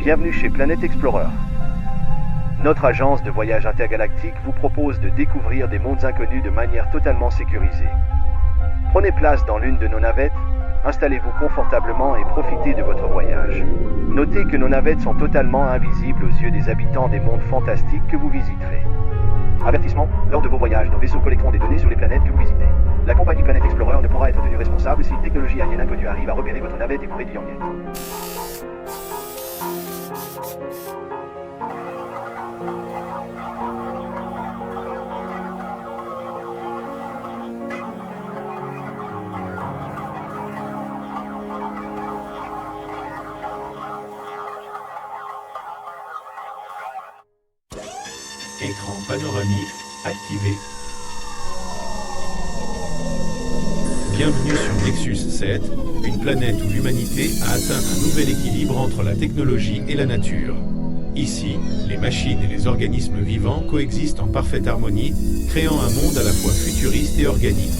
Bienvenue chez Planet Explorer. Notre agence de voyage intergalactique vous propose de découvrir des mondes inconnus de manière totalement sécurisée. Prenez place dans l'une de nos navettes, installez-vous confortablement et profitez de votre voyage. Notez que nos navettes sont totalement invisibles aux yeux des habitants des mondes fantastiques que vous visiterez. Avertissement, lors de vos voyages, nos vaisseaux collecteront des données sur les planètes que vous visitez. La compagnie Planet Explorer ne pourra être tenue responsable si une technologie alien inconnue arrive à repérer votre navette et vous réduit en miettes. Écran panoramique activé. Bienvenue sur Nexus 7, une planète où l'humanité a atteint un nouvel équilibre entre la technologie et la nature. Ici, les machines et les organismes vivants coexistent en parfaite harmonie, créant un monde à la fois futuriste et organique.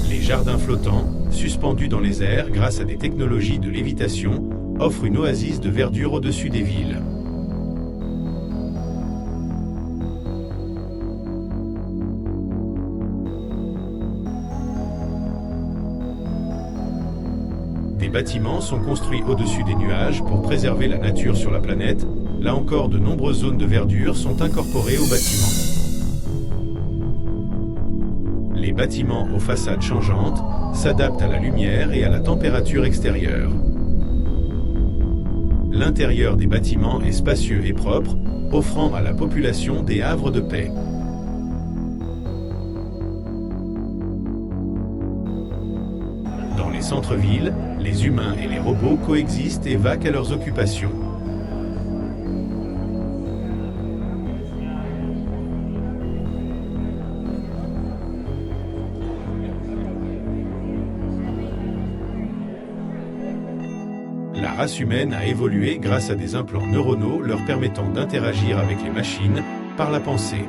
Les jardins flottants, suspendus dans les airs grâce à des technologies de lévitation, offrent une oasis de verdure au-dessus des villes. Des bâtiments sont construits au-dessus des nuages pour préserver la nature sur la planète. Là encore, de nombreuses zones de verdure sont incorporées aux bâtiments. Les bâtiments aux façades changeantes s'adaptent à la lumière et à la température extérieure. L'intérieur des bâtiments est spacieux et propre, offrant à la population des havres de paix. Dans les centres-villes, les humains et les robots coexistent et vaquent à leurs occupations. La race humaine a évolué grâce à des implants neuronaux leur permettant d'interagir avec les machines par la pensée.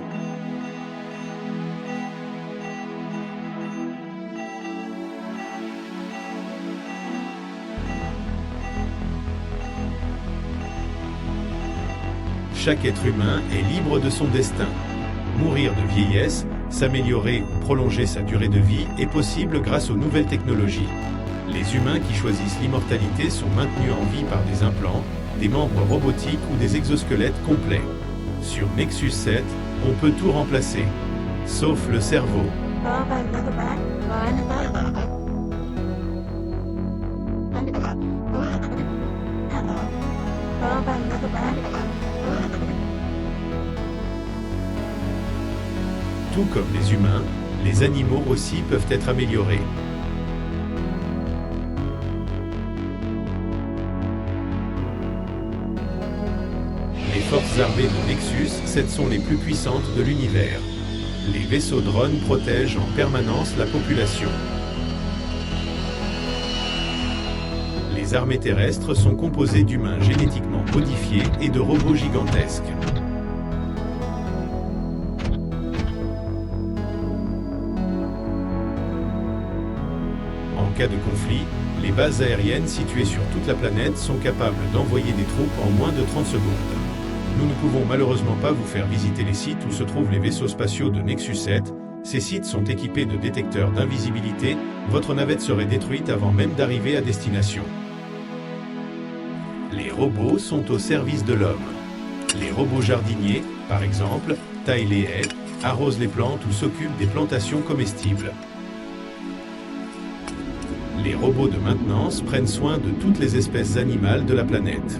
Chaque être humain est libre de son destin. Mourir de vieillesse, s'améliorer ou prolonger sa durée de vie est possible grâce aux nouvelles technologies. Les humains qui choisissent l'immortalité sont maintenus en vie par des implants, des membres robotiques ou des exosquelettes complets. Sur Nexus 7, on peut tout remplacer, sauf le cerveau. Tout comme les humains, les animaux aussi peuvent être améliorés. Les forces armées de Nexus 7 sont les plus puissantes de l'univers. Les vaisseaux drones protègent en permanence la population. Les armées terrestres sont composées d'humains génétiquement modifiés et de robots gigantesques. En cas de conflit, les bases aériennes situées sur toute la planète sont capables d'envoyer des troupes en moins de 30 secondes. Nous ne pouvons malheureusement pas vous faire visiter les sites où se trouvent les vaisseaux spatiaux de Nexus 7. Ces sites sont équipés de détecteurs d'invisibilité. Votre navette serait détruite avant même d'arriver à destination. Les robots sont au service de l'homme. Les robots jardiniers, par exemple, taillent les haies, arrosent les plantes ou s'occupent des plantations comestibles. Les robots de maintenance prennent soin de toutes les espèces animales de la planète.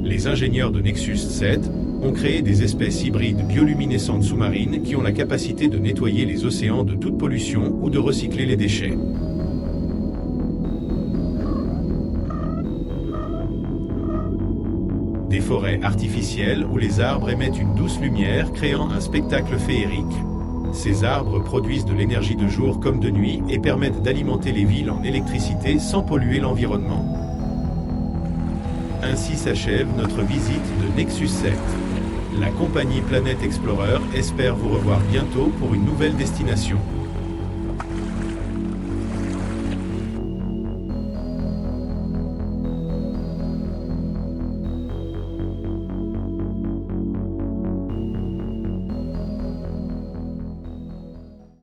Les ingénieurs de Nexus 7 ont créé des espèces hybrides bioluminescentes sous-marines qui ont la capacité de nettoyer les océans de toute pollution ou de recycler les déchets. Des forêts artificielles où les arbres émettent une douce lumière, créant un spectacle féerique. Ces arbres produisent de l'énergie de jour comme de nuit et permettent d'alimenter les villes en électricité sans polluer l'environnement. Ainsi s'achève notre visite de Nexus 7. La compagnie Planet Explorer espère vous revoir bientôt pour une nouvelle destination.